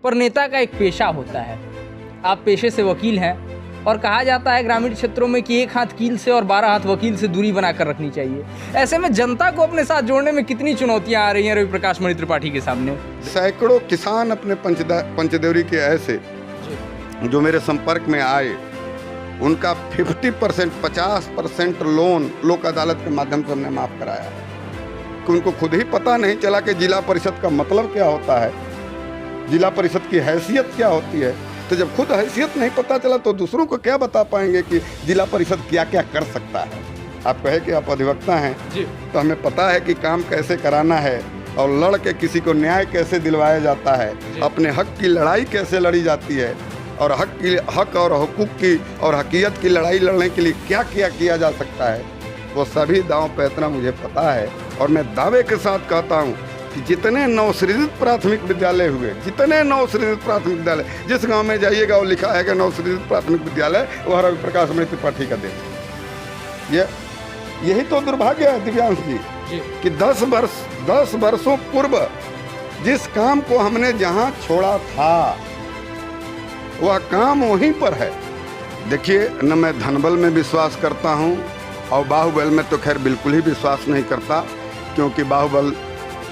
पर नेता का एक पेशा होता है। आप पेशे से वकील हैं और कहा जाता है ग्रामीण क्षेत्रों में कि एक हाथ कील से और 12 हाथ वकील से दूरी बनाकर रखनी चाहिए। ऐसे में जनता को अपने साथ जोड़ने में कितनी चुनौतियां आ रही हैं रवि प्रकाश मणि त्रिपाठी के सामने? सैकड़ों किसान अपने पंचदेवरी के ऐसे जो मेरे संपर्क में आए, उनका 50% 50% लोन लोक अदालत के माध्यम से हमने माफ़ कराया कि उनको खुद ही पता नहीं चला कि जिला परिषद का मतलब क्या होता है, जिला परिषद की हैसियत क्या होती है। तो जब खुद हैसियत नहीं पता चला तो दूसरों को क्या बता पाएंगे कि जिला परिषद क्या क्या कर सकता है। आप कहे कि आप अधिवक्ता हैं जी, तो हमें पता है कि काम कैसे कराना है और लड़ के किसी को न्याय कैसे दिलवाया जाता है, अपने हक की लड़ाई कैसे लड़ी जाती है और हक और हुकूक की और हकीकत की लड़ाई लड़ने के लिए क्या किया जा सकता है, वो सभी दांव पैतना मुझे पता है। और मैं दावे के साथ कहता हूँ कि जितने नवसृजित प्राथमिक विद्यालय हुए, जितने नवसृजित प्राथमिक विद्यालय, जिस गांव में जाइएगा वो लिखा है कि नवसृजित प्राथमिक विद्यालय वह रवि प्रकाश मणि त्रिपाठी का देश। यही तो दुर्भाग्य है दिव्यांश जी कि 10 वर्षों पूर्व जिस काम को हमने जहां छोड़ा था वह काम वहीं पर है। देखिए, न मैं धनबल में विश्वास करता हूं और बाहुबल में तो खैर बिल्कुल ही विश्वास नहीं करता, क्योंकि बाहुबल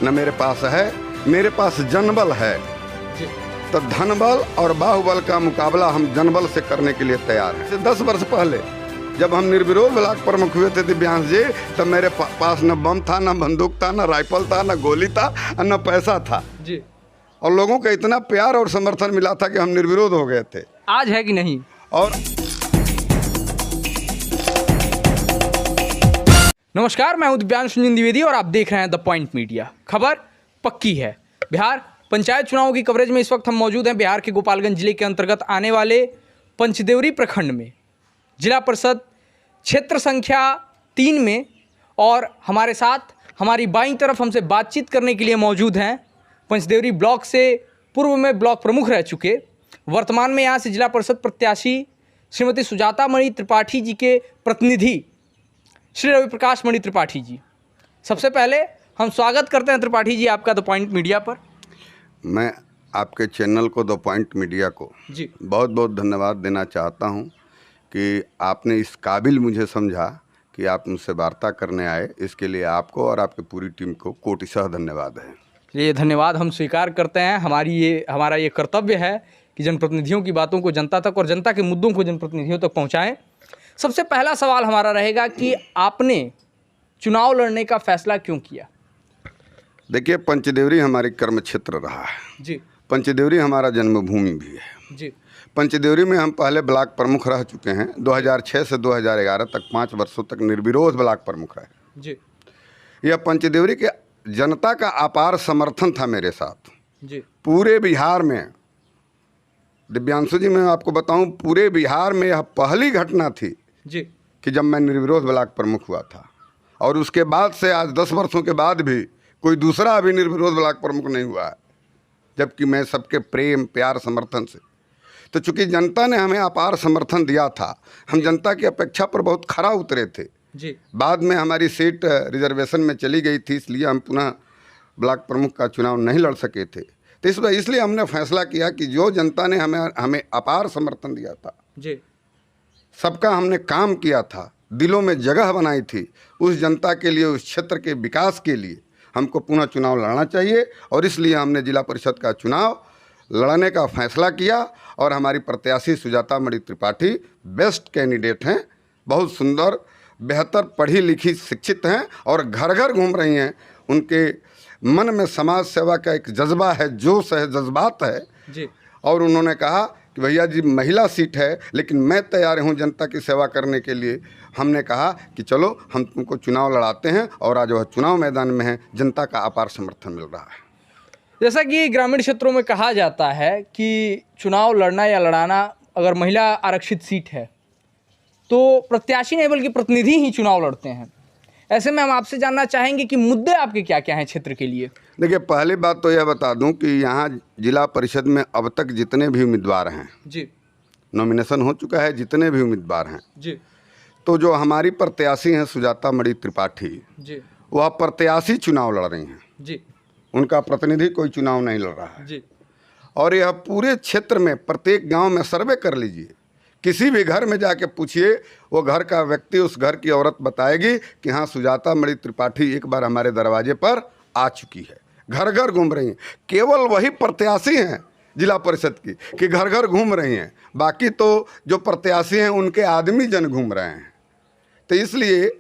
न मेरे पास है, मेरे पास जनबल है। तो धनबल और बाहुबल का मुकाबला हम जनबल से करने के लिए तैयार हैं। 10 वर्ष पहले जब हम निर्विरोध ब्लॉक प्रमुख हुए थे दिव्यांश जी, तब मेरे पास न बम था, न बंदूक था, न राइफल था, न गोली था, न पैसा था जी। और लोगों का इतना प्यार और समर्थन मिला था कि हम निर्विरोध हो गए थे। आज है कि नहीं? और नमस्कार, मैं हूं दिव्यांश द्विवेदी और आप देख रहे हैं द पॉइंट मीडिया। खबर पक्की है। बिहार पंचायत चुनावों की कवरेज में इस वक्त हम मौजूद हैं बिहार के गोपालगंज जिले के अंतर्गत आने वाले पंचदेवरी प्रखंड में, जिला परिषद क्षेत्र संख्या 3 में। और हमारे साथ हमारी बाईं तरफ हमसे बातचीत करने के लिए मौजूद हैं पंचदेवरी ब्लॉक से पूर्व में ब्लॉक प्रमुख रह चुके, वर्तमान में यहाँ से जिला परिषद प्रत्याशी श्रीमती सुजाता मणि त्रिपाठी जी के प्रतिनिधि श्री रवि प्रकाश मणि त्रिपाठी जी। सबसे पहले हम स्वागत करते हैं त्रिपाठी जी आपका द पॉइंट मीडिया पर। मैं आपके चैनल को द पॉइंट मीडिया को जी बहुत बहुत धन्यवाद देना चाहता हूं कि आपने इस काबिल मुझे समझा कि आप मुझसे वार्ता करने आए। इसके लिए आपको और आपकी पूरी टीम को कोटिशः धन्यवाद है। ये धन्यवाद हम स्वीकार करते हैं। हमारा ये कर्तव्य है कि जनप्रतिनिधियों की बातों को जनता तक और जनता के मुद्दों को जनप्रतिनिधियों तक पहुँचाएँ। सबसे पहला सवाल हमारा रहेगा कि आपने चुनाव लड़ने का फैसला क्यों किया? देखिए, पंचदेवरी हमारी कर्म क्षेत्र रहा है जी। पंचदेवरी हमारा जन्मभूमि भी है जी। पंचदेवरी में हम पहले ब्लॉक प्रमुख रह चुके हैं। 2006 से 2011 तक 5 वर्षों तक निर्विरोध ब्लॉक प्रमुख रहे जी। यह पंचदेवरी के जनता का अपार समर्थन था मेरे साथ जी। पूरे बिहार में, दिव्यांशु जी मैं आपको बताऊं, पूरे बिहार में यह पहली घटना थी जी कि जब मैं निर्विरोध ब्लॉक प्रमुख हुआ था। और उसके बाद से आज 10 वर्षों के बाद भी कोई दूसरा अभी निर्विरोध ब्लॉक प्रमुख नहीं हुआ है, जबकि मैं सबके प्रेम प्यार समर्थन से। तो चूंकि जनता ने हमें अपार समर्थन दिया था, हम जनता की अपेक्षा पर बहुत खरा उतरे थे जी। बाद में हमारी सीट रिजर्वेशन में चली गई थी, इसलिए हम पुनः ब्लॉक प्रमुख का चुनाव नहीं लड़ सके थे। तो इसलिए हमने फैसला किया कि जो जनता ने हमें अपार समर्थन दिया था जी, सबका हमने काम किया था, दिलों में जगह बनाई थी, उस जनता के लिए, उस क्षेत्र के विकास के लिए हमको पुनः चुनाव लड़ना चाहिए। और इसलिए हमने जिला परिषद का चुनाव लड़ने का फैसला किया। और हमारी प्रत्याशी सुजाता मणि त्रिपाठी बेस्ट कैंडिडेट हैं, बहुत सुंदर, बेहतर पढ़ी लिखी शिक्षित हैं और घर घर घूम रही हैं। उनके मन में समाज सेवा का एक जज्बा है, जोश है, जज्बात है जी। और उन्होंने कहा कि भैया जी महिला सीट है लेकिन मैं तैयार हूँ जनता की सेवा करने के लिए। हमने कहा कि चलो हम तुमको चुनाव लड़ाते हैं और आज वह चुनाव मैदान में है, जनता का अपार समर्थन मिल रहा है। जैसा कि ग्रामीण क्षेत्रों में कहा जाता है कि चुनाव लड़ना या लड़ाना, अगर महिला आरक्षित सीट है तो प्रत्याशी नहीं बल्कि प्रतिनिधि ही चुनाव लड़ते हैं। ऐसे में हम आपसे जानना चाहेंगे कि मुद्दे आपके क्या क्या हैं क्षेत्र के लिए? देखिए, पहली बात तो यह बता दूं कि यहाँ जिला परिषद में अब तक जितने भी उम्मीदवार हैं जी, नॉमिनेशन हो चुका है, जितने भी उम्मीदवार हैं जी, तो जो हमारी प्रत्याशी हैं सुजाता मणि त्रिपाठी जी, वह प्रत्याशी चुनाव लड़ रही हैं जी, उनका प्रतिनिधि कोई चुनाव नहीं लड़ रहा है जी। और यह पूरे क्षेत्र में प्रत्येक गांव में सर्वे कर लीजिए, किसी भी घर में जाके पूछिए, वो घर का व्यक्ति उस घर की औरत बताएगी कि हाँ, सुजाता मणि त्रिपाठी एक बार हमारे दरवाजे पर आ चुकी है। घर घर घूम रही हैं। केवल वही प्रत्याशी हैं जिला परिषद की कि घर घर घूम रही हैं, बाकी तो जो प्रत्याशी हैं उनके आदमी जन घूम रहे हैं। तो इसलिए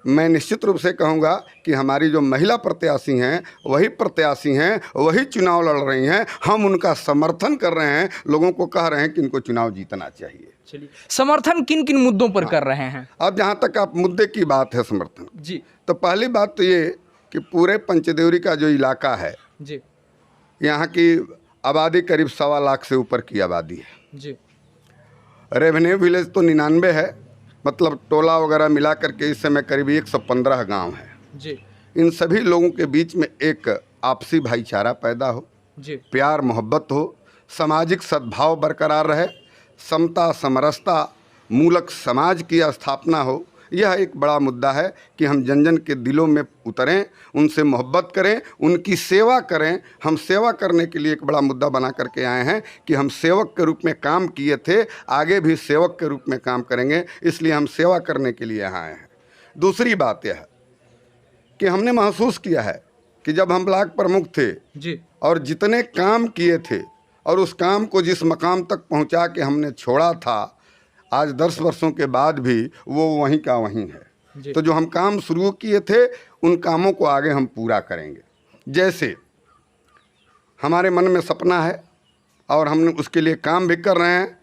मैं निश्चित रूप से कहूँगा कि हमारी जो महिला प्रत्याशी हैं वही प्रत्याशी हैं, वही चुनाव लड़ रही हैं। हम उनका समर्थन कर रहे हैं, लोगों को कह रहे हैं कि इनको चुनाव जीतना चाहिए। चलिए, समर्थन किन किन मुद्दों पर कर रहे हैं? अब जहाँ तक आप मुद्दे की बात है समर्थन जी, तो पहली बात तो ये कि पूरे पंचदेवरी का जो इलाका है जी, यहाँ की आबादी करीब 1.25 लाख से ऊपर की आबादी है। जी, रेवेन्यू विलेज तो 99 है, मतलब टोला वगैरह मिला करके इस समय करीब 115 गांव है। जी, इन सभी लोगों के बीच में एक आपसी भाईचारा पैदा हो, जी, प्यार मोहब्बत हो, सामाजिक सद्भाव बरकरार रहे, समता समरसता मूलक समाज की स्थापना हो। यह एक बड़ा मुद्दा है कि हम जन जन के दिलों में उतरें, उनसे मोहब्बत करें, उनकी सेवा करें। हम सेवा करने के लिए एक बड़ा मुद्दा बना करके आए हैं कि हम सेवक के रूप में काम किए थे, आगे भी सेवक के रूप में काम करेंगे, इसलिए हम सेवा करने के लिए यहाँ आए हैं। दूसरी बात यह है कि हमने महसूस किया है कि जब हम ब्लॉक प्रमुख थे जी, और जितने काम किए थे और उस काम को जिस मकाम तक पहुँचा के हमने छोड़ा था, आज 10 वर्षों के बाद भी वो वहीं का वहीं है। तो जो हम काम शुरू किए थे उन कामों को आगे हम पूरा करेंगे। जैसे हमारे मन में सपना है और हम उसके लिए काम भी कर रहे हैं।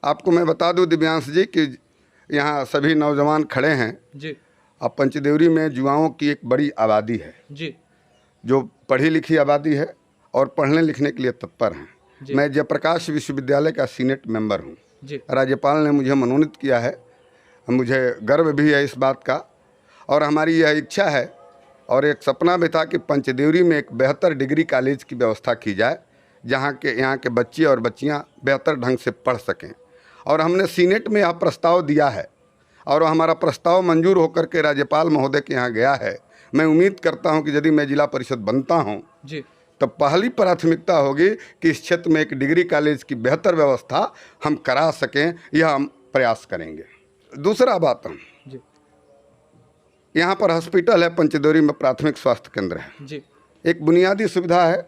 आपको मैं बता दूं दिव्यांश जी कि यहाँ सभी नौजवान खड़े हैं जी, अब पंचदेवरी में युवाओं की एक बड़ी आबादी है जी, जो पढ़ी लिखी आबादी है और पढ़ने लिखने के लिए तत्पर हैं। मैं जयप्रकाश विश्वविद्यालय का सीनेट मेंबर हूँ। राज्यपाल ने मुझे मनोनीत किया है, मुझे गर्व भी है इस बात का, और हमारी यह इच्छा है और एक सपना भी था कि पंचदेवरी में एक बेहतर डिग्री कॉलेज की व्यवस्था की जाए, जहाँ के बच्चे और बच्चियाँ बेहतर ढंग से पढ़ सकें। और हमने सीनेट में यह प्रस्ताव दिया है और हमारा प्रस्ताव मंजूर होकर के राज्यपाल महोदय के यहाँ गया है। मैं उम्मीद करता हूँ कि यदि मैं जिला परिषद बनता हूँ तो पहली प्राथमिकता होगी कि इस क्षेत्र में एक डिग्री कॉलेज की बेहतर व्यवस्था हम करा सकें, यह हम प्रयास करेंगे। दूसरा बात, यहाँ पर हॉस्पिटल है, पंचदेवरी में प्राथमिक स्वास्थ्य केंद्र है, एक बुनियादी सुविधा है।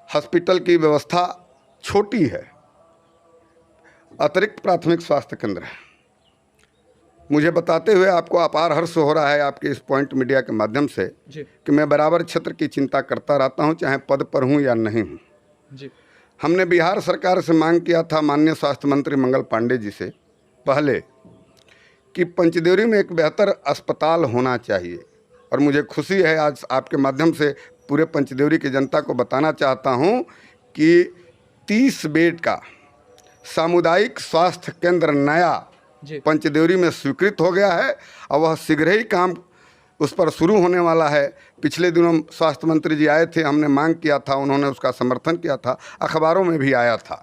हॉस्पिटल की व्यवस्था छोटी है, अतिरिक्त प्राथमिक स्वास्थ्य केंद्र है। मुझे बताते हुए आपको अपार हर्ष हो रहा है आपके इस पॉइंट मीडिया के माध्यम से कि मैं बराबर क्षेत्र की चिंता करता रहता हूं, चाहे पद पर हूं या नहीं हूं। हमने बिहार सरकार से मांग किया था माननीय स्वास्थ्य मंत्री मंगल पांडे जी से पहले कि पंचदेवरी में एक बेहतर अस्पताल होना चाहिए, और मुझे खुशी है आज आपके माध्यम से पूरे पंचदेवरी की जनता को बताना चाहता हूं कि 30 बेड का सामुदायिक स्वास्थ्य केंद्र नया पंचदेवरी में स्वीकृत हो गया है और वह शीघ्र ही काम उस पर शुरू होने वाला है। पिछले दिनों स्वास्थ्य मंत्री जी आए थे, हमने मांग किया था, उन्होंने उसका समर्थन किया था, अखबारों में भी आया था।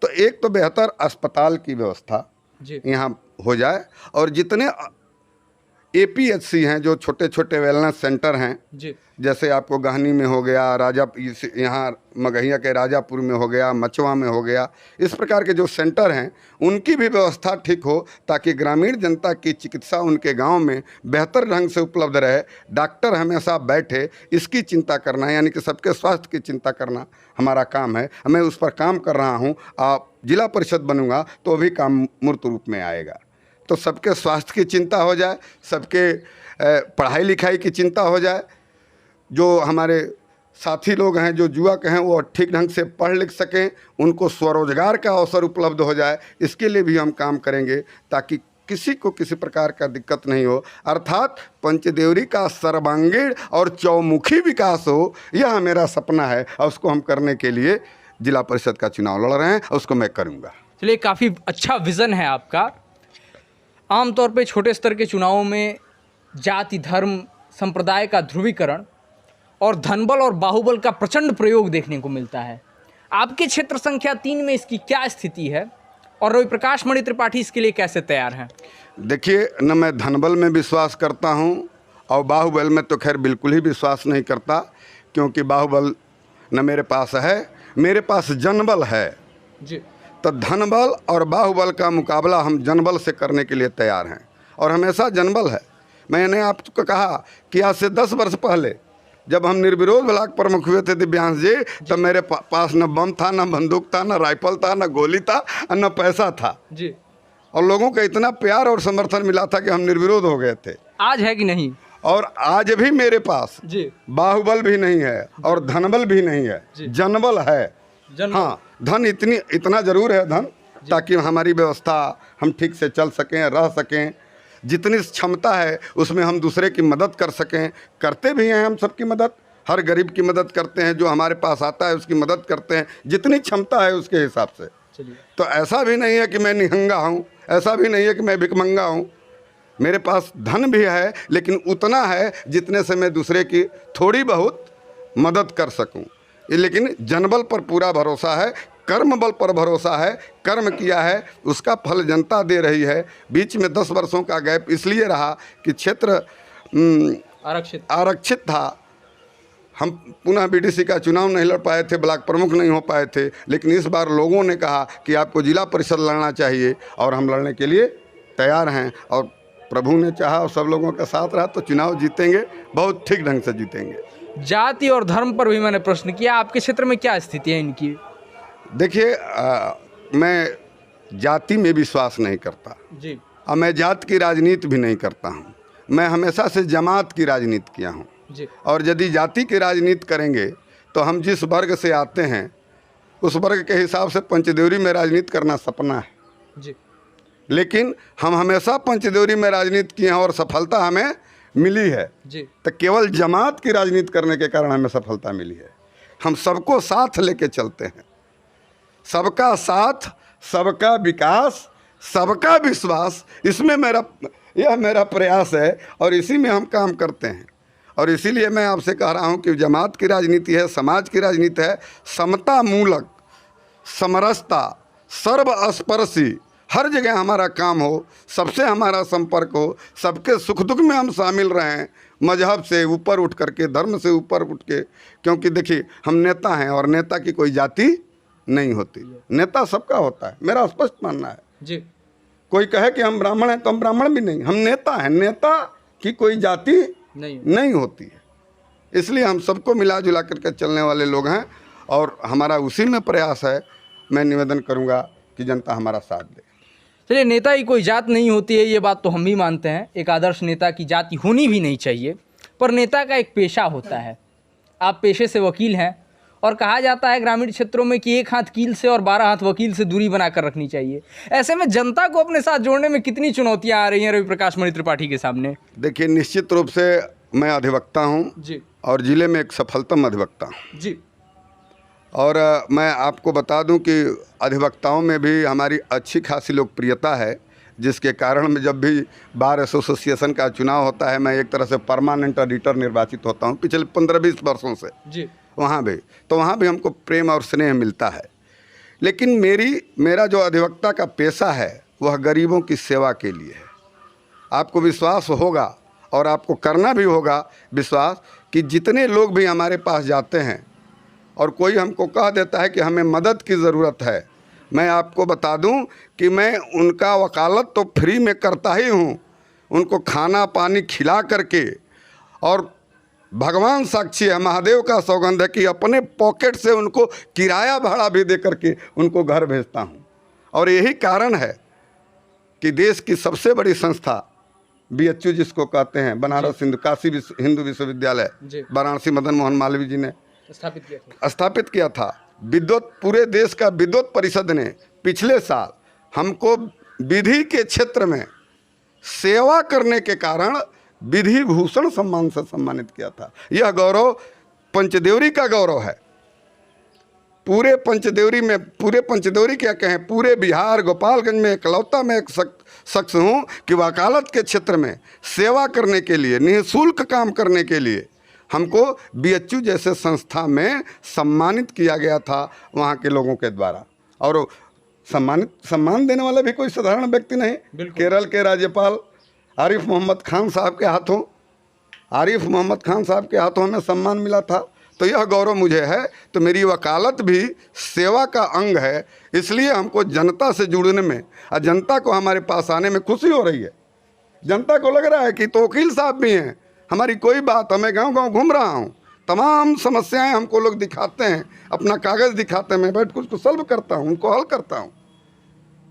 तो एक तो बेहतर अस्पताल की व्यवस्था यहाँ हो जाए, और जितने APHC हैं जो छोटे छोटे वेलनेस सेंटर हैं, जैसे आपको गहनी में हो गया, यहाँ मगहिया के राजापुर में हो गया, मचवा में हो गया, इस प्रकार के जो सेंटर हैं उनकी भी व्यवस्था ठीक हो ताकि ग्रामीण जनता की चिकित्सा उनके गांव में बेहतर ढंग से उपलब्ध रहे। डॉक्टर हमेशा बैठे, इसकी चिंता करना, यानी कि सबके स्वास्थ्य की चिंता करना हमारा काम है। मैं उस पर काम कर रहा हूँ। आप जिला परिषद बनूंगा तो भी काम मूर्त रूप में आएगा। तो सबके स्वास्थ्य की चिंता हो जाए, सबके पढ़ाई लिखाई की चिंता हो जाए, जो हमारे साथी लोग हैं जो युवक हैं वो ठीक ढंग से पढ़ लिख सकें, उनको स्वरोजगार का अवसर उपलब्ध हो जाए, इसके लिए भी हम काम करेंगे ताकि किसी को किसी प्रकार का दिक्कत नहीं हो। अर्थात पंचदेवरी का सर्वांगीण और चौमुखी विकास हो, यह मेरा सपना है और उसको हम करने के लिए जिला परिषद का चुनाव लड़ रहे हैं और उसको मैं करूँगा। चलिए, काफ़ी अच्छा विज़न है आपका। आमतौर पे छोटे स्तर के चुनावों में जाति, धर्म, संप्रदाय का ध्रुवीकरण और धनबल और बाहुबल का प्रचंड प्रयोग देखने को मिलता है। आपके क्षेत्र संख्या 3 में इसकी क्या स्थिति है और रवि प्रकाश मणि त्रिपाठी इसके लिए कैसे तैयार हैं? देखिए, न मैं धनबल में विश्वास करता हूँ और बाहुबल में तो खैर बिल्कुल ही विश्वास नहीं करता, क्योंकि बाहुबल न मेरे पास है, मेरे पास जनबल है, जी तो धनबल और बाहुबल का मुकाबला हम जनबल से करने के लिए तैयार हैं और हमेशा जनबल है। मैंने आपको कहा कि आज से 10 वर्ष पहले जब हम निर्विरोध ब्लॉक प्रमुख हुए थे दिव्यांश जी, तब मेरे पास न बम था, न बंदूक था, न राइफल था, न गोली था और न पैसा था जी। और लोगों का इतना प्यार और समर्थन मिला था कि हम निर्विरोध हो गए थे। आज है कि नहीं? और आज भी मेरे पास जी बाहुबल भी नहीं है और धनबल भी नहीं है, जनबल है। हाँ, धन इतना जरूर है धन, ताकि हमारी व्यवस्था हम ठीक से चल सकें, रह सकें। जितनी क्षमता है उसमें हम दूसरे की मदद कर सकें, करते भी हैं हम सबकी मदद, हर गरीब की मदद करते हैं, जो हमारे पास आता है उसकी मदद करते हैं, जितनी क्षमता है उसके हिसाब से। तो ऐसा भी नहीं है कि मैं निहंगा हूँ, ऐसा भी नहीं है कि मैं भिखमंगा हूँ। मेरे पास धन भी है, लेकिन उतना है जितने से मैं दूसरे की थोड़ी बहुत मदद कर सकूं। लेकिन जनबल पर पूरा भरोसा है, कर्म बल पर भरोसा है। कर्म किया है, उसका फल जनता दे रही है। बीच में 10 वर्षों का गैप इसलिए रहा कि क्षेत्र आरक्षित था। हम पुनः बीडीसी का चुनाव नहीं लड़ पाए थे, ब्लॉक प्रमुख नहीं हो पाए थे, लेकिन इस बार लोगों ने कहा कि आपको जिला परिषद लड़ना चाहिए और हम लड़ने के लिए तैयार हैं। और प्रभु ने चाहा और सब लोगों का साथ रहा तो चुनाव जीतेंगे, बहुत ठीक ढंग से जीतेंगे। जाति और धर्म पर भी मैंने प्रश्न किया, आपके क्षेत्र में क्या स्थिति है इनकी? देखिए, मैं जाति में विश्वास नहीं करता जी, और मैं जात की राजनीति भी नहीं करता हूँ। मैं हमेशा से जमात की राजनीति किया हूँ जी। और यदि जाति की राजनीति करेंगे तो हम जिस वर्ग से आते हैं उस वर्ग के हिसाब से पंचदेवरी में राजनीति करना सपना है जी। लेकिन हम हमेशा पंचदेवरी में राजनीति किए हैं और सफलता हमें मिली है जी। तो केवल जमात की राजनीति करने के कारण हमें सफलता मिली है। हम सबको साथ लेके चलते हैं, सबका साथ, सबका विकास, सबका विश्वास, इसमें यह मेरा प्रयास है और इसी में हम काम करते हैं। और इसीलिए मैं आपसे कह रहा हूं कि जमात की राजनीति है, समाज की राजनीति है, समता मूलक, समरसता, सर्वस्पर्शी, हर जगह हमारा काम हो, सबसे हमारा संपर्क हो, सबके सुख दुख में हम शामिल रहें, मजहब से ऊपर उठ करके, धर्म से ऊपर उठ के। क्योंकि देखिए, हम नेता हैं और नेता की कोई जाति नहीं होती, नेता सबका होता है, मेरा स्पष्ट मानना है जी। कोई कहे कि हम ब्राह्मण हैं तो हम ब्राह्मण भी नहीं, हम नेता हैं, नेता की कोई जाति नहीं होती है। इसलिए हम सबको मिला जुला करके चलने वाले लोग हैं और हमारा उसी में प्रयास है। मैं निवेदन करूंगा कि जनता हमारा साथ दे। चलिए, नेता की कोई जात नहीं होती है, ये बात तो हम भी मानते हैं। एक आदर्श नेता की जाति होनी भी नहीं चाहिए, पर नेता का एक पेशा होता है। आप पेशे से वकील हैं और कहा जाता है ग्रामीण क्षेत्रों में कि 1 हाथ कील से और 12 हाथ वकील से दूरी बनाकर रखनी चाहिए। ऐसे में जनता को अपने साथ जोड़ने में कितनी चुनौतियां आ रही हैं रवि प्रकाश मणि त्रिपाठी के सामने? देखिए, निश्चित रूप से मैं अधिवक्ता हूँ जी और जिले में एक सफलतम अधिवक्ता हूँ जी। और मैं आपको बता दूं कि अधिवक्ताओं में भी हमारी अच्छी खासी लोकप्रियता है, जिसके कारण मैं जब भी बार एसोसिएशन का चुनाव होता है, मैं एक तरह से परमानेंट ऑडिटर निर्वाचित होता हूं पिछले 15-20 वर्षों से जी। वहाँ भी हमको प्रेम और स्नेह मिलता है। लेकिन मेरा जो अधिवक्ता का पेशा है वह गरीबों की सेवा के लिए है। आपको विश्वास होगा और आपको करना भी होगा विश्वास कि जितने लोग भी हमारे पास जाते हैं और कोई हमको कह देता है कि हमें मदद की ज़रूरत है, मैं आपको बता दूं कि मैं उनका वकालत तो फ्री में करता ही हूं, उनको खाना पानी खिला करके, और भगवान साक्षी है, महादेव का सौगंध है कि अपने पॉकेट से उनको किराया भाड़ा भी दे करके उनको घर भेजता हूं। और यही कारण है कि देश की सबसे बड़ी संस्था BHU जिसको कहते हैं, बनारस काशी हिंदू विश्वविद्यालय, वाराणसी मदन मोहन मालवीय जी ने स्थापित किया था। विद्युत, पूरे देश का विद्युत परिषद ने पिछले साल हमको विधि के क्षेत्र में सेवा करने के कारण विधि भूषण सम्मान से सम्मानित किया था। यह गौरव पंचदेवरी का गौरव है। पूरे पंचदेवरी क्या कहें, पूरे बिहार, गोपालगंज में इकलौता मैं एक शख्स हूँ कि वकालत के क्षेत्र में सेवा करने के लिए, निःशुल्क काम करने के लिए हमको BHU जैसे संस्था में सम्मानित किया गया था वहाँ के लोगों के द्वारा। और सम्मान देने वाला भी कोई साधारण व्यक्ति नहीं, केरल के राज्यपाल आरिफ मोहम्मद खान साहब के हाथों हमें सम्मान मिला था। तो यह गौरव मुझे है। तो मेरी वकालत भी सेवा का अंग है, इसलिए हमको जनता से जुड़ने में और जनता को हमारे पास आने में खुशी हो रही है। जनता को लग रहा है कि तो वकील साहब भी हैं, हमारी कोई बात, मैं गांव-गांव घूम रहा हूँ, तमाम समस्याएं हमको लोग दिखाते हैं, अपना कागज़ दिखाते हैं, मैं बैठ कर उसको सॉल्व करता हूँ, उनको हल करता हूँ।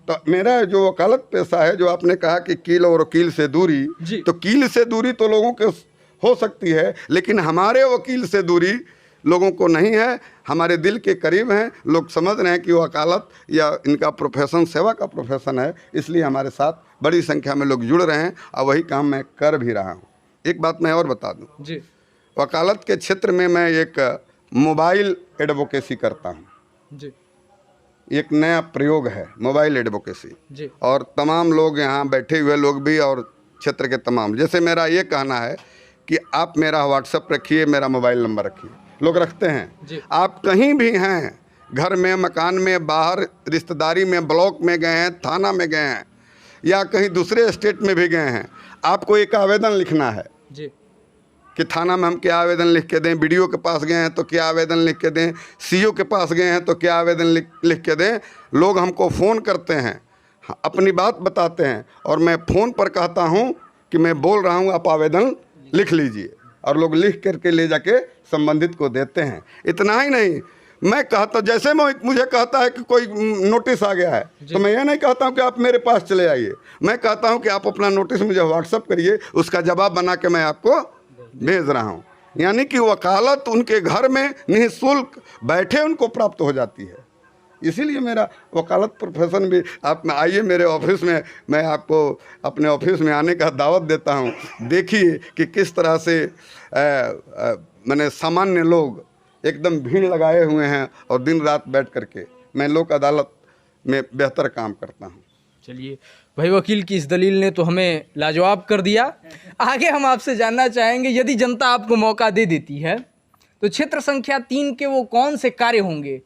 तो मेरा जो वकालत पेशा है, जो आपने कहा कि कील और वकील से दूरी, तो कील से दूरी तो लोगों के हो सकती है, लेकिन हमारे वकील से दूरी लोगों को नहीं है, हमारे दिल के करीब हैं। लोग समझ रहे हैं कि वकालत या इनका प्रोफेशन सेवा का प्रोफेशन है, इसलिए हमारे साथ बड़ी संख्या में लोग जुड़ रहे हैं और वही काम मैं कर भी रहा हूँ। एक बात मैं और बता दूँ जी, वकालत के क्षेत्र में मैं एक मोबाइल एडवोकेसी करता हूँ जी, एक नया प्रयोग है मोबाइल एडवोकेसी, जी, और तमाम लोग यहाँ बैठे हुए लोग भी और क्षेत्र के तमाम, जैसे मेरा ये कहना है कि आप मेरा व्हाट्सएप रखिए, मेरा मोबाइल नंबर रखिए, लोग रखते हैं। आप कहीं भी हैं, घर में, मकान में, बाहर रिश्तेदारी में, ब्लॉक में गए हैं, थाना में गए हैं या कहीं दूसरे स्टेट में भी गए हैं, आपको एक आवेदन लिखना है जी, कि थाना में हम क्या आवेदन लिख के दें, बीडीओ के पास गए हैं तो क्या आवेदन लिख के दें, सीओ के पास गए हैं तो क्या आवेदन लिख के दें। लोग हमको फ़ोन करते हैं, अपनी बात बताते हैं, और मैं फ़ोन पर कहता हूं कि मैं बोल रहा हूं, आप आवेदन लिख लीजिए, और लोग लिख करके ले जाके संबंधित को देते हैं। इतना ही नहीं, मैं कहता, जैसे मुझे कहता है कि कोई नोटिस आ गया है, तो मैं ये नहीं कहता हूँ कि आप मेरे पास चले आइए, मैं कहता हूँ कि आप अपना नोटिस मुझे व्हाट्सअप करिए, उसका जवाब बना के मैं आपको भेज रहा हूँ। यानी कि वकालत उनके घर में निःशुल्क बैठे उनको प्राप्त हो जाती है। इसीलिए मेरा वकालत प्रोफेशन भी, आप आइए मेरे ऑफिस में, मैं आपको अपने ऑफिस में आने का दावत देता हूँ। देखिए कि किस तरह से मैंने सामान्य लोग एकदम भीड़ लगाए हुए हैं और दिन रात बैठ करके मैं लोक अदालत में बेहतर काम करता हूँ। चलिए भाई, वकील की इस दलील ने तो हमें लाजवाब कर दिया। आगे हम आपसे जानना चाहेंगे, यदि जनता आपको मौका दे देती है तो क्षेत्र संख्या 3 के वो कौन से कार्य होंगे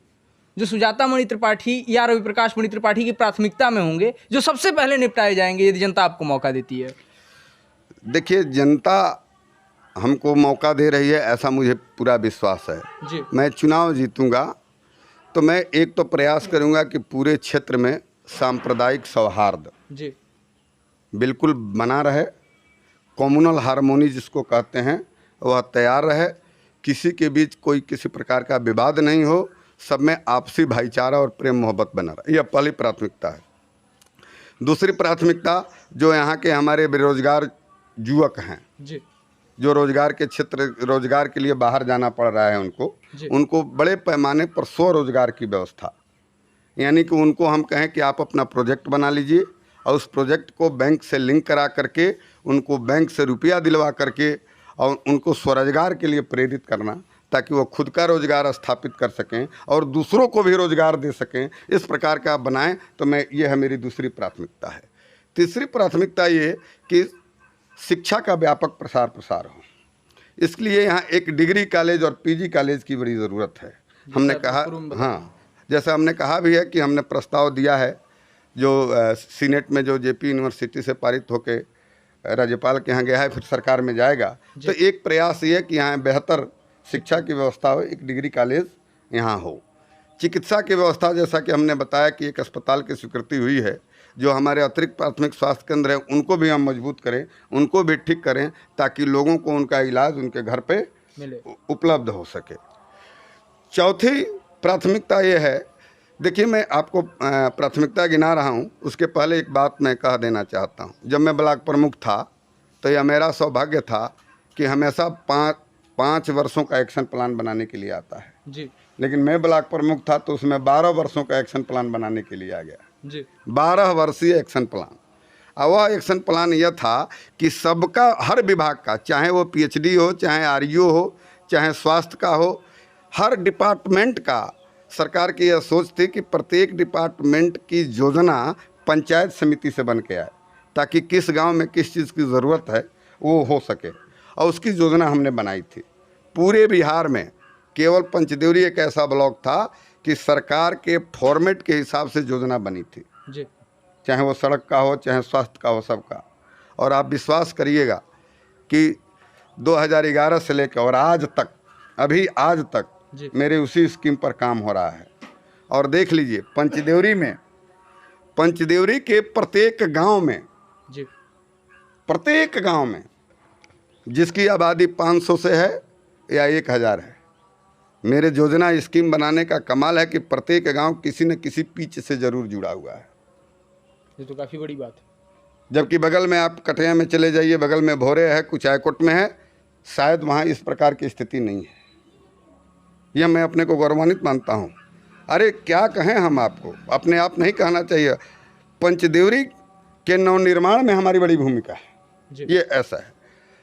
जो सुजाता मणि त्रिपाठी या रवि प्रकाश मणि त्रिपाठी की प्राथमिकता में होंगे, जो सबसे पहले निपटाए जाएंगे यदि जनता आपको मौका देती है? देखिए, जनता हमको मौका दे रही है, ऐसा मुझे पूरा विश्वास है जी। मैं चुनाव जीतूंगा तो मैं एक तो प्रयास करूंगा कि पूरे क्षेत्र में सांप्रदायिक सौहार्द जी, बिल्कुल बना रहे, कम्युनल हार्मोनी जिसको कहते हैं वह तैयार रहे, किसी के बीच कोई किसी प्रकार का विवाद नहीं हो, सब में आपसी भाईचारा और प्रेम मोहब्बत बना रहे, यह पहली प्राथमिकता है। दूसरी प्राथमिकता, जो यहाँ के हमारे बेरोजगार युवक हैं जी, जो रोजगार के क्षेत्र, रोजगार के लिए बाहर जाना पड़ रहा है उनको बड़े पैमाने पर स्वरोजगार की व्यवस्था, यानी कि उनको हम कहें कि आप अपना प्रोजेक्ट बना लीजिए और उस प्रोजेक्ट को बैंक से लिंक करा करके, उनको बैंक से रुपया दिलवा करके और उनको स्वरोजगार के लिए प्रेरित करना, ताकि वो खुद का रोजगार स्थापित कर सकें और दूसरों को भी रोजगार दे सकें। इस प्रकार का बनाएं, तो ये है मेरी दूसरी प्राथमिकता है। तीसरी प्राथमिकता ये कि शिक्षा का व्यापक प्रसार हो, इसलिए यहाँ एक डिग्री कॉलेज और पीजी कॉलेज की बड़ी ज़रूरत है। हमने कहा, हाँ, जैसा हमने कहा भी है कि हमने प्रस्ताव दिया है जो सीनेट में, जो जेपी यूनिवर्सिटी से पारित होकर राज्यपाल के यहाँ गया है, फिर सरकार में जाएगा। तो एक प्रयास ये कि यहाँ बेहतर शिक्षा की व्यवस्था हो, एक डिग्री कॉलेज यहाँ हो। चिकित्सा की व्यवस्था, जैसा कि हमने बताया कि एक अस्पताल की स्वीकृति हुई है, जो हमारे अतिरिक्त प्राथमिक स्वास्थ्य केंद्र हैं उनको भी हम मजबूत करें, उनको भी ठीक करें, ताकि लोगों को उनका इलाज उनके घर पे उपलब्ध हो सके। चौथी प्राथमिकता ये है, देखिए मैं आपको प्राथमिकता गिना रहा हूँ, उसके पहले एक बात मैं कह देना चाहता हूँ। जब मैं ब्लॉक प्रमुख था तो यह मेरा सौभाग्य था कि हमेशा 5 वर्षों का एक्शन प्लान बनाने के लिए आता है जी, लेकिन मैं ब्लॉक प्रमुख था तो उसमें 12 वर्षों का एक्शन प्लान बनाने के लिए आ गया जी, 12 वर्षीय एक्शन प्लान। और वह एक्शन प्लान यह था कि सबका, हर विभाग का, चाहे वो पीएचडी हो, चाहे आरईओ हो, चाहे स्वास्थ्य का हो, हर डिपार्टमेंट का, सरकार की यह सोच थी कि प्रत्येक डिपार्टमेंट की योजना पंचायत समिति से बन के आए, ताकि किस गांव में किस चीज़ की ज़रूरत है वो हो सके, और उसकी योजना हमने बनाई थी। पूरे बिहार में केवल पंचदेवरी एक ऐसा ब्लॉक था कि सरकार के फॉर्मेट के हिसाब से योजना बनी थी जी, चाहे वो सड़क का हो, चाहे स्वास्थ्य का हो, सबका। और आप विश्वास करिएगा कि 2011 से लेकर और आज तक अभी आज तक जी मेरे उसी स्कीम पर काम हो रहा है। और देख लीजिए पंचदेवरी के जी प्रत्येक गांव में जिसकी आबादी 500 से है या 1000 है, मेरे योजना स्कीम बनाने का कमाल है कि प्रत्येक गांव किसी न किसी पिच से जरूर जुड़ा हुआ है। ये तो काफ़ी बड़ी बात है। जबकि बगल में आप कटिया में चले जाइए, बगल में भोरे है, कुचायकोट में है, शायद वहाँ इस प्रकार की स्थिति नहीं है। यह मैं अपने को गौरवान्वित मानता हूँ। अरे क्या कहें हम आपको, अपने आप नहीं कहना चाहिए। पंचदेवरी के नवनिर्माण में हमारी बड़ी भूमिका है। ये ऐसा है,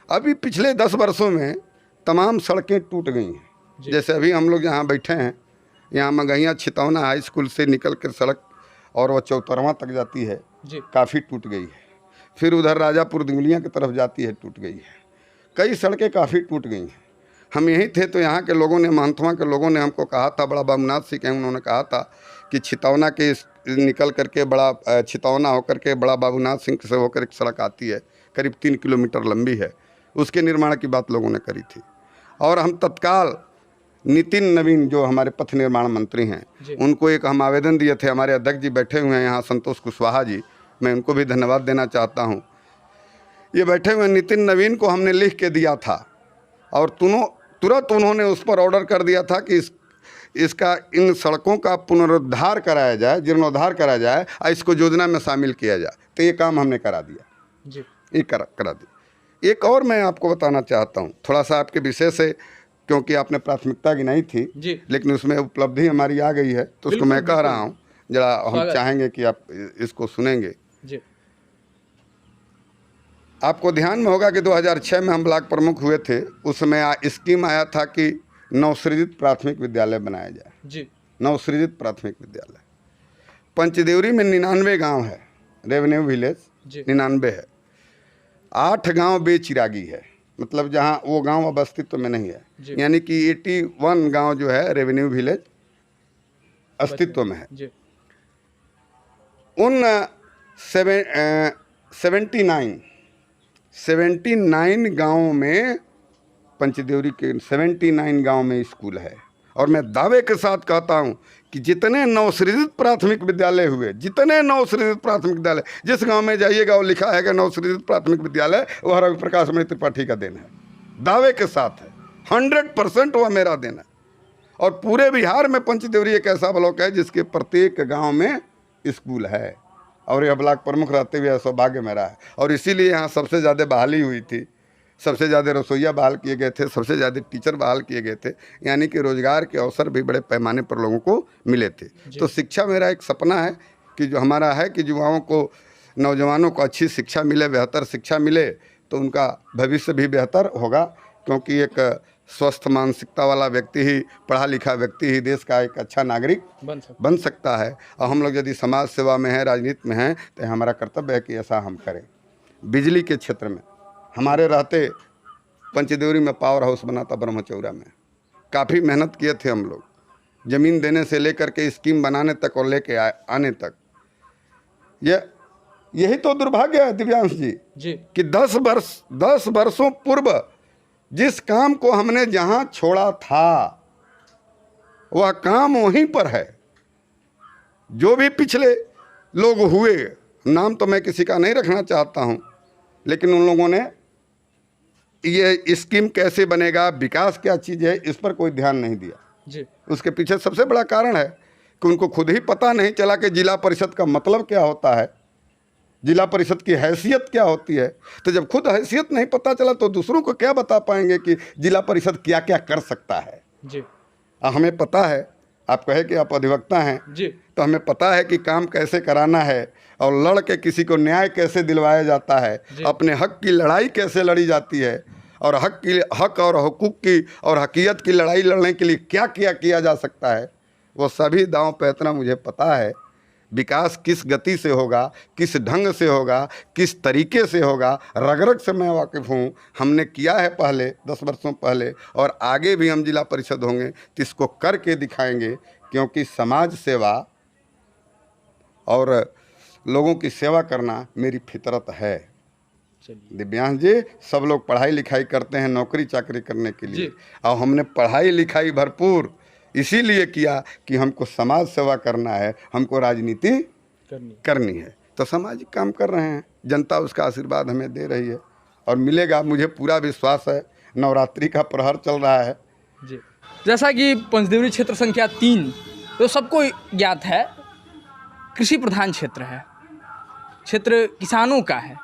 अभी पिछले 10 वर्षों में तमाम सड़कें टूट गई हैं। जैसे अभी हम लोग यहाँ बैठे हैं, यहाँ मगहिया छितौना हाई स्कूल से निकल कर सड़क और वह चौतरवा तक जाती है, काफ़ी टूट गई है। फिर उधर राजापुर दिंगलियाँ की तरफ जाती है, टूट गई है। कई सड़कें काफ़ी टूट गई हैं। हम यहीं थे तो यहाँ के लोगों ने, महंतवा के लोगों ने हमको कहा था, बड़ा बाबूनाथ सिंह के उन्होंने कहा था कि छितौना के निकल करके बड़ा छितौना होकर के बड़ा बाबूनाथ सिंह से होकर एक सड़क आती है, करीब 3 किलोमीटर लंबी है, उसके निर्माण की बात लोगों ने करी थी। और हम तत्काल नितिन नवीन जो हमारे पथ निर्माण मंत्री हैं, उनको एक हम आवेदन दिए थे। हमारे अध्यक्ष जी बैठे हुए हैं यहाँ, संतोष कुशवाहा जी, मैं उनको भी धन्यवाद देना चाहता हूँ। ये बैठे हुए नितिन नवीन को हमने लिख के दिया था और तुरंत उन्होंने उस पर ऑर्डर कर दिया था कि इसका इन सड़कों का पुनरुद्धार कराया जाए, जीर्णोद्धार कराया जाए और इसको योजना में शामिल किया जाए। तो ये काम हमने करा दिया ये करा दिया। एक और मैं आपको बताना चाहता हूँ, थोड़ा सा आपके विषय से, क्योंकि आपने प्राथमिकता गिनाई थी लेकिन उसमें उपलब्धि हमारी आ गई है, तो उसको मैं कह रहा हूँ, जरा हम चाहेंगे कि आप इसको सुनेंगे। आपको ध्यान में होगा कि 2006 में हम ब्लॉक प्रमुख हुए थे, उसमें स्कीम आया था कि नवसृजित प्राथमिक विद्यालय बनाया जाए। नवसृजित प्राथमिक विद्यालय पंचदेवरी में 99 गांव है, रेवेन्यू विलेज 99 है। 8 गांव बेचिरागी है, मतलब जहां वो गांव अब अस्तित्व में नहीं है, यानी कि 81 गांव जो है रेवेन्यू विलेज अस्तित्व में है। उन 79 गांवों में, पंचदेवरी के 79 गांव में स्कूल है। और मैं दावे के साथ कहता हूं कि जितने नवसृजित प्राथमिक विद्यालय हुए, जितने नवसृजित प्राथमिक विद्यालय, जिस गांव में जाइएगा वो लिखा है कि नवसृजित प्राथमिक विद्यालय, वह रवि प्रकाश मणि त्रिपाठी का देन है। दावे के साथ है, 100% वह मेरा देन है। और पूरे बिहार में पंचदेवरी एक ऐसा ब्लॉक है जिसके प्रत्येक गाँव में स्कूल है, और यह ब्लॉक प्रमुख रहते हुए सौभाग्य मेरा है। और इसीलिए यहाँ सबसे ज़्यादा बहाली हुई थी, सबसे ज़्यादा रसोइया बहाल किए गए थे, सबसे ज़्यादा टीचर बहाल किए गए थे, यानी कि रोज़गार के अवसर भी बड़े पैमाने पर लोगों को मिले थे। तो शिक्षा मेरा एक सपना है कि जो हमारा है कि युवाओं को, नौजवानों को अच्छी शिक्षा मिले, बेहतर शिक्षा मिले, तो उनका भविष्य भी बेहतर होगा। क्योंकि एक स्वस्थ मानसिकता वाला व्यक्ति ही, पढ़ा लिखा व्यक्ति ही देश का एक अच्छा नागरिक बन सकता है। और हम लोग यदि समाज सेवा में हैं, राजनीति में हैं, तो हमारा कर्तव्य है कि ऐसा हम करें। बिजली के क्षेत्र में हमारे रहते पंचदेवरी में पावर हाउस बना था ब्रह्मचौरा में, काफ़ी मेहनत किए थे हम लोग, ज़मीन देने से लेकर के स्कीम बनाने तक और लेके आने तक। यही तो दुर्भाग्य है दिव्यांश जी कि 10 वर्षों पूर्व जिस काम को हमने जहां छोड़ा था, वह काम वहीं पर है। जो भी पिछले लोग हुए, नाम तो मैं किसी का नहीं रखना चाहता हूं, लेकिन उन लोगों ने ये स्कीम कैसे बनेगा, विकास क्या चीज़ है, इस पर कोई ध्यान नहीं दिया। उसके पीछे सबसे बड़ा कारण है कि उनको खुद ही पता नहीं चला कि जिला परिषद का मतलब क्या होता है, जिला परिषद की हैसियत क्या होती है। तो जब खुद हैसियत नहीं पता चला तो दूसरों को क्या बता पाएंगे कि जिला परिषद क्या क्या कर सकता है। हमें पता है, आप कहे कि आप अधिवक्ता हैं, तो हमें पता है कि काम कैसे कराना है और लड़ के किसी को न्याय कैसे दिलवाया जाता है, अपने हक की लड़ाई कैसे लड़ी जाती है, और हक और हुकूक की और हकीयत की लड़ाई लड़ने के लिए क्या किया जा सकता है, वो सभी दांव पे इतना मुझे पता है। विकास किस गति से होगा, किस ढंग से होगा, किस तरीके से होगा, रग से मैं वाकिफ़ हूँ। हमने किया है पहले 10 वर्षों पहले, और आगे भी हम जिला परिषद होंगे तो इसको करके दिखाएंगे। क्योंकि समाज सेवा और लोगों की सेवा करना मेरी फितरत है। चलिए दिव्यांश जी, सब लोग पढ़ाई लिखाई करते हैं नौकरी चाकरी करने के लिए, जी। और हमने पढ़ाई लिखाई भरपूर इसीलिए किया कि हमको समाज सेवा करना है, हमको राजनीति करनी है। तो सामाजिक काम कर रहे हैं, जनता उसका आशीर्वाद हमें दे रही है और मिलेगा, मुझे पूरा विश्वास है। नवरात्रि का प्रहर चल रहा है जी। जैसा कि पंचदेवरी क्षेत्र संख्या 3 तो सबको ज्ञात है, कृषि प्रधान क्षेत्र है, क्षेत्र किसानों का है।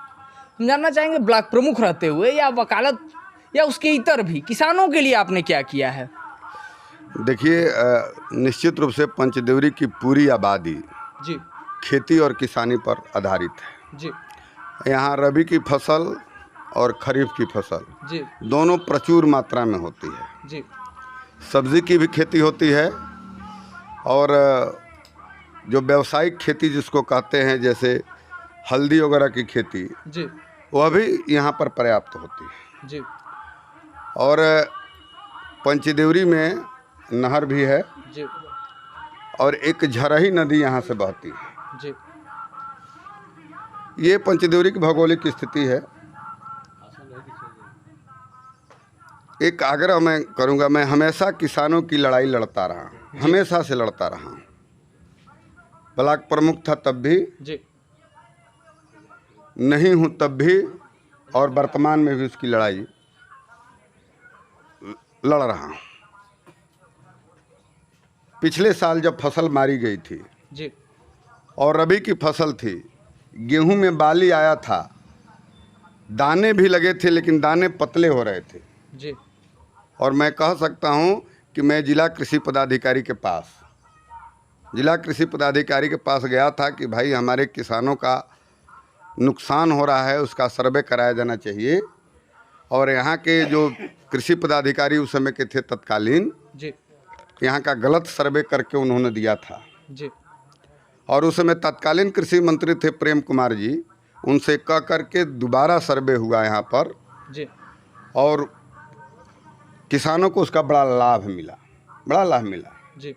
हम जानना चाहेंगे ब्लॉक प्रमुख रहते हुए या वकालत या उसके इतर भी किसानों के लिए आपने क्या किया है? देखिए, निश्चित रूप से पंचदेवरी की पूरी आबादी जी खेती और किसानी पर आधारित है। जी यहाँ रबी की फसल और खरीफ की फसल जी दोनों प्रचुर मात्रा में होती है। जी सब्जी की भी खेती होती है और जो व्यावसायिक खेती जिसको कहते हैं, जैसे हल्दी वगैरह की खेती, जी वह भी यहाँ पर पर्याप्त होती है। जी और पंचदेवरी में नहर भी है जी और एक झरही नदी यहाँ से बहती है। जी ये पंचदेवरी की भौगोलिक स्थिति है। एक आग्रह मैं करूँगा, मैं हमेशा किसानों की लड़ाई लड़ता रहा, हमेशा से लड़ता रहा। ब्लॉक प्रमुख था तब भी, जी नहीं हूँ तब भी, और वर्तमान में भी उसकी लड़ाई लड़ रहा हूँ। पिछले साल जब फसल मारी गई थी जी और रबी की फसल थी, गेहूं में बाली आया था, दाने भी लगे थे लेकिन दाने पतले हो रहे थे। जी और मैं कह सकता हूं कि मैं जिला कृषि पदाधिकारी के पास गया था कि भाई हमारे किसानों का नुकसान हो रहा है, उसका सर्वे कराया जाना चाहिए। और यहाँ के जो कृषि पदाधिकारी उस समय के थे तत्कालीन, जी यहाँ का गलत सर्वे करके उन्होंने दिया था। जी और उस समय तत्कालीन कृषि मंत्री थे प्रेम कुमार जी, उनसे कह करके दोबारा सर्वे हुआ यहाँ पर जी और किसानों को उसका बड़ा लाभ मिला। जी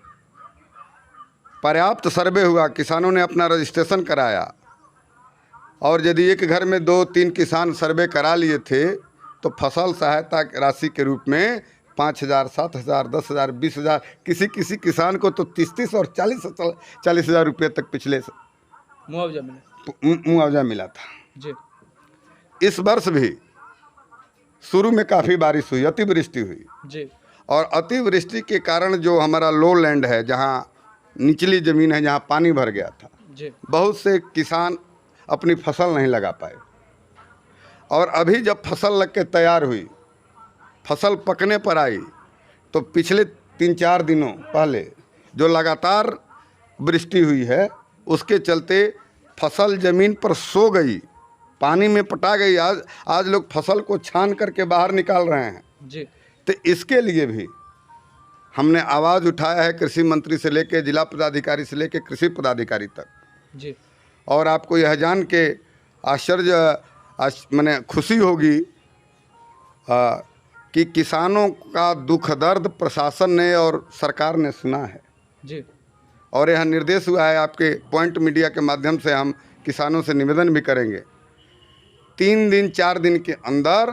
पर्याप्त सर्वे हुआ, किसानों ने अपना रजिस्ट्रेशन कराया। और यदि एक घर में 2-3 किसान सर्वे करा लिए थे तो फसल सहायता राशि के रूप में 5,000, 7,000, 10,000, 20,000, किसी किसान को तो 30 और 40,000 रुपये तक पिछले मुआवजा मिला था। जी इस वर्ष भी शुरू में काफ़ी बारिश हुई, अतिवृष्टि हुई, जी और अतिवृष्टि के कारण जो हमारा लो लैंड है, जहाँ निचली ज़मीन है, जहाँ पानी भर गया था, जी बहुत से किसान अपनी फसल नहीं लगा पाए। और अभी जब फसल लग के तैयार हुई, फसल पकने पर आई, तो पिछले 3-4 दिनों पहले जो लगातार वृष्टि हुई है, उसके चलते फसल ज़मीन पर सो गई, पानी में पटा गई। आज लोग फसल को छान करके बाहर निकाल रहे हैं। जी तो इसके लिए भी हमने आवाज़ उठाया है, कृषि मंत्री से लेकर जिला पदाधिकारी से लेकर कृषि पदाधिकारी तक। जी और आपको यह जान के माने खुशी होगी कि किसानों का दुख दर्द प्रशासन ने और सरकार ने सुना है। जी और यह निर्देश हुआ है, आपके पॉइंट मीडिया के माध्यम से हम किसानों से निवेदन भी करेंगे, 3 दिन 4 दिन के अंदर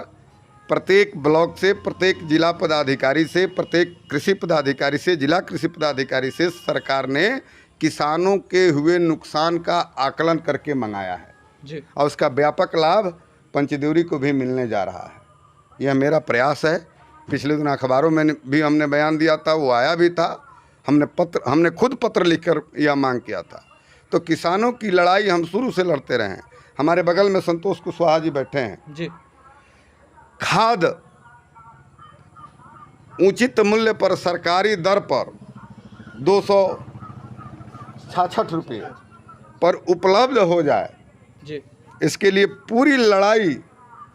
प्रत्येक ब्लॉक से, प्रत्येक जिला पदाधिकारी से, प्रत्येक कृषि पदाधिकारी से, जिला कृषि पदाधिकारी से सरकार ने किसानों के हुए नुकसान का आकलन करके मंगाया है। जी और उसका व्यापक लाभ पंचदेवरी को भी मिलने जा रहा है। यह मेरा प्रयास है। पिछले दिन अखबारों में भी हमने बयान दिया था, वो आया भी था। हमने खुद पत्र लिखकर यह मांग किया था। तो किसानों की लड़ाई हम शुरू से लड़ते रहे हैं। हमारे बगल में संतोष कुशवाहा जी बैठे हैं। जी खाद उचित मूल्य पर, सरकारी दर पर 266 रुपये पर उपलब्ध हो जाए, जी इसके लिए पूरी लड़ाई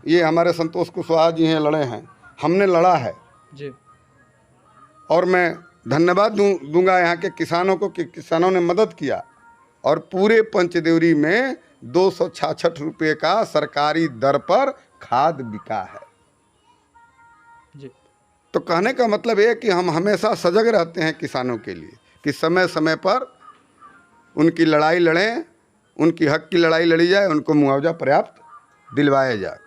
ये हमारे संतोष कुशवाहा जी हैं, लड़े हैं, हमने लड़ा है। जी और मैं धन्यवाद दूंगा यहाँ के किसानों को कि किसानों ने मदद किया और पूरे पंचदेवरी में 266 रुपये का सरकारी दर पर खाद बिका है। जी तो कहने का मतलब ये है कि हम हमेशा सजग रहते हैं किसानों के लिए कि समय समय पर उनकी लड़ाई लड़ें, उनकी हक की लड़ाई लड़ी जाए, उनको मुआवजा पर्याप्त दिलवाया जाए।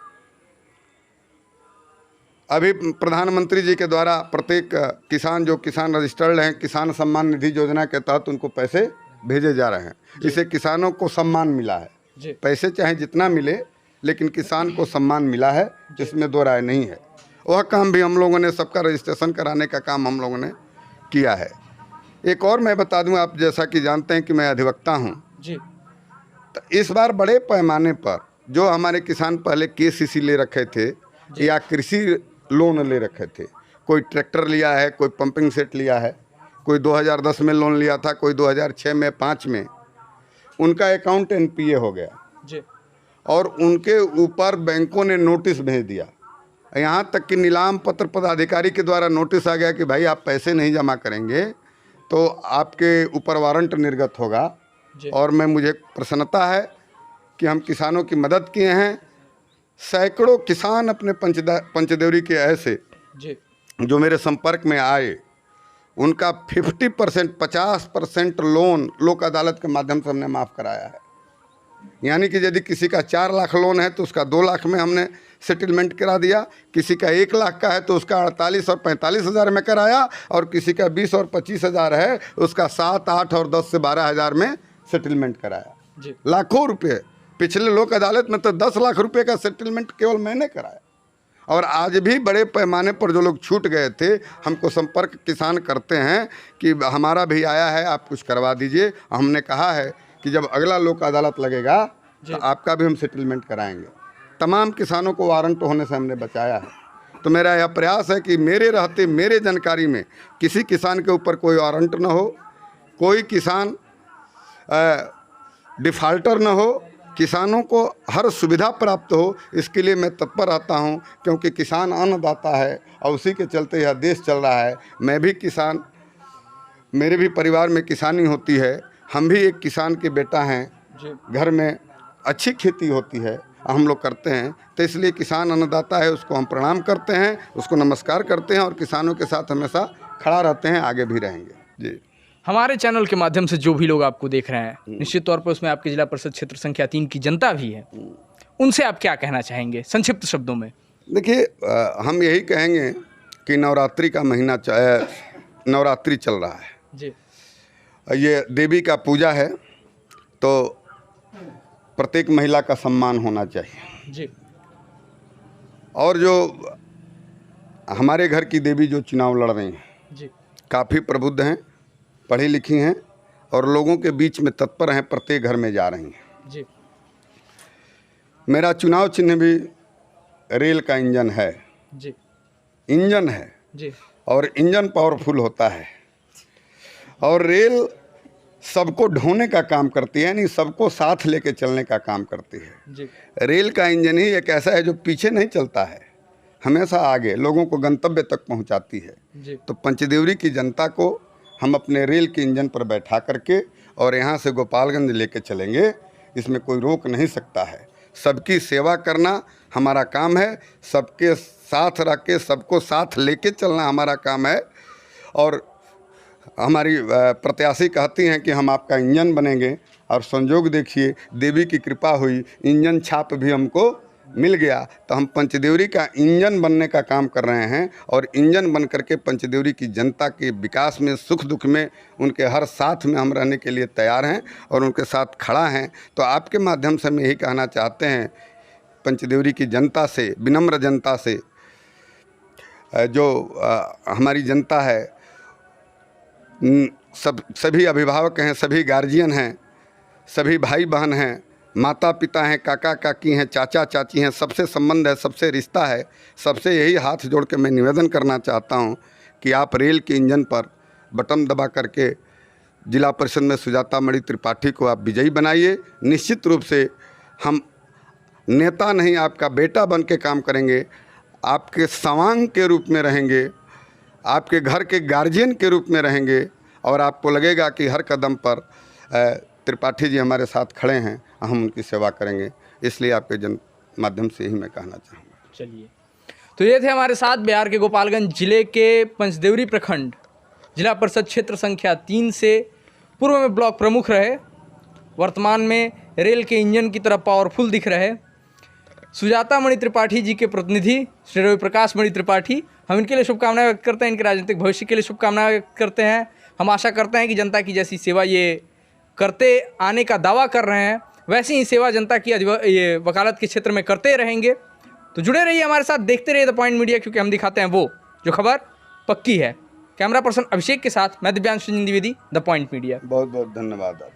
अभी प्रधानमंत्री जी के द्वारा प्रत्येक किसान जो किसान रजिस्टर्ड हैं, किसान सम्मान निधि योजना के तहत उनको पैसे भेजे जा रहे हैं। इससे किसानों को सम्मान मिला है। जी। पैसे चाहे जितना मिले, लेकिन किसान को सम्मान मिला है, इसमें दो राय नहीं है। वह काम भी हम लोगों ने, सबका रजिस्ट्रेशन कराने का काम हम लोगों ने किया है। एक और मैं बता दूं, आप जैसा कि जानते हैं कि मैं अधिवक्ता हूं जी। तो इस बार बड़े पैमाने पर जो हमारे किसान पहले KCC ले रखे थे या कृषि लोन ले रखे थे, कोई ट्रैक्टर लिया है, कोई पंपिंग सेट लिया है, कोई 2010 में लोन लिया था, कोई 2006 में 5 में, उनका अकाउंट NPA हो गया जी। और उनके ऊपर बैंकों ने नोटिस भेज दिया। यहाँ तक कि नीलाम पत्र पदाधिकारी के द्वारा नोटिस आ गया कि भाई आप पैसे नहीं जमा करेंगे तो आपके ऊपर वारंट निर्गत होगा। और मुझे प्रसन्नता है कि हम किसानों की मदद किए हैं। सैकड़ों किसान अपने पंचदेवरी के ऐसे जी जो मेरे संपर्क में आए, उनका 50% 50% लोन लोक अदालत के माध्यम से हमने माफ़ कराया है। यानी कि यदि किसी का 4 लाख लोन है तो उसका 2 लाख में हमने सेटलमेंट करा दिया, किसी का 1 लाख का है तो उसका 48 और 45 हज़ार में कराया, और किसी का 20 और 25 हज़ार है उसका 7, 8 और 10 से 12 हज़ार में सेटलमेंट कराया जी। लाखों रुपये। पिछले लोक अदालत में तो 10 लाख रुपए का सेटलमेंट केवल मैंने कराया। और आज भी बड़े पैमाने पर जो लोग छूट गए थे, हमको संपर्क किसान करते हैं कि हमारा भी आया है, आप कुछ करवा दीजिए। हमने कहा है कि जब अगला लोक अदालत लगेगा तो आपका भी हम सेटलमेंट कराएंगे। तमाम किसानों को वारंट होने से हमने बचाया है। तो मेरा यह प्रयास है कि मेरे रहते, मेरे जानकारी में किसी किसान के ऊपर कोई वारंट न हो, कोई किसान डिफ़ाल्टर न हो, किसानों को हर सुविधा प्राप्त हो, इसके लिए मैं तत्पर रहता हूं। क्योंकि किसान अन्नदाता है और उसी के चलते यह देश चल रहा है। मैं भी किसान, मेरे भी परिवार में किसानी होती है, हम भी एक किसान के बेटा हैं। घर में अच्छी खेती होती है, हम लोग करते हैं। तो इसलिए किसान अन्नदाता है, उसको हम प्रणाम करते हैं, उसको नमस्कार करते हैं और किसानों के साथ हमेशा खड़ा रहते हैं, आगे भी रहेंगे। जी। हमारे चैनल के माध्यम से जो भी लोग आपको देख रहे हैं, निश्चित तौर पर उसमें आपके जिला परिषद क्षेत्र संख्या 3 की जनता भी है, उनसे आप क्या कहना चाहेंगे संक्षिप्त शब्दों में? देखिए, हम यही कहेंगे कि नवरात्रि का महीना नवरात्रि चल रहा है जी। ये देवी का पूजा है, तो प्रत्येक महिला का सम्मान होना चाहिए जी। और जो हमारे घर की देवी जो चुनाव लड़ रही हैं जी, काफ़ी प्रबुद्ध हैं, पढ़ी लिखी हैं और लोगों के बीच में तत्पर हैं, प्रत्येक घर में जा रही हैं जी। मेरा चुनाव चिन्ह भी रेल का इंजन है जी। इंजन है जी। और इंजन पावरफुल होता है और रेल सबको ढोने का काम करती है, यानी सबको साथ लेके चलने का काम करती है जी। रेल का इंजन ही एक ऐसा है जो पीछे नहीं चलता है, हमेशा आगे लोगों को गंतव्य तक पहुंचाती है जी। तो पंचदेवरी की जनता को हम अपने रेल के इंजन पर बैठा करके और यहाँ से गोपालगंज लेके चलेंगे, इसमें कोई रोक नहीं सकता है। सबकी सेवा करना हमारा काम है, सबके साथ रह के सबको साथ लेके चलना हमारा काम है। और हमारी प्रत्याशी कहती हैं कि हम आपका इंजन बनेंगे और संजोग देखिए देवी की कृपा हुई, इंजन छाप भी हमको मिल गया, तो हम पंचदेवरी का इंजन बनने का काम कर रहे हैं और इंजन बन करके पंचदेवरी की जनता के विकास में, सुख दुख में, उनके हर साथ में हम रहने के लिए तैयार हैं और उनके साथ खड़ा हैं। तो आपके माध्यम से हम यही कहना चाहते हैं पंचदेवरी की जनता से, विनम्र जनता से, जो हमारी जनता है, सभी अभिभावक हैं, सभी गार्जियन हैं, सभी भाई बहन हैं, माता पिता हैं, काका काकी हैं, चाचा चाची हैं, सबसे संबंध है, सबसे रिश्ता है। सबसे यही हाथ जोड़ के मैं निवेदन करना चाहता हूं कि आप रेल के इंजन पर बटन दबा करके जिला परिषद में सुजाता मणि त्रिपाठी को आप विजयी बनाइए। निश्चित रूप से हम नेता नहीं, आपका बेटा बन के काम करेंगे, आपके सवांग के रूप में रहेंगे, आपके घर के गार्जियन के रूप में रहेंगे और आपको लगेगा कि हर कदम पर त्रिपाठी जी हमारे साथ खड़े हैं, हम उनकी सेवा करेंगे। इसलिए आपके माध्यम से यही मैं कहना चाहूँगा। चलिए, तो ये थे हमारे साथ बिहार के गोपालगंज जिले के पंचदेवरी प्रखंड जिला परिषद क्षेत्र संख्या 3 से पूर्व में ब्लॉक प्रमुख रहे, वर्तमान में रेल के इंजन की तरह पावरफुल दिख रहे सुजाता मणि त्रिपाठी जी के प्रतिनिधि श्री रवि प्रकाश मणि त्रिपाठी, हम इनके लिए शुभकामनाएं व्यक्त करते हैं, इनके राजनीतिक भविष्य के लिए शुभकामनाएं व्यक्त करते हैं। हम आशा करते हैं कि जनता की जैसी सेवा ये करते आने का दावा कर रहे हैं, वैसी ही सेवा जनता की ये वकालत के क्षेत्र में करते रहेंगे। तो जुड़े रहिए हमारे साथ, देखते रहिए द पॉइंट मीडिया, क्योंकि हम दिखाते हैं वो जो खबर पक्की है। कैमरा पर्सन अभिषेक के साथ मैं Divyanshu Dwivedi, the point media. बहुत बहुत धन्यवाद।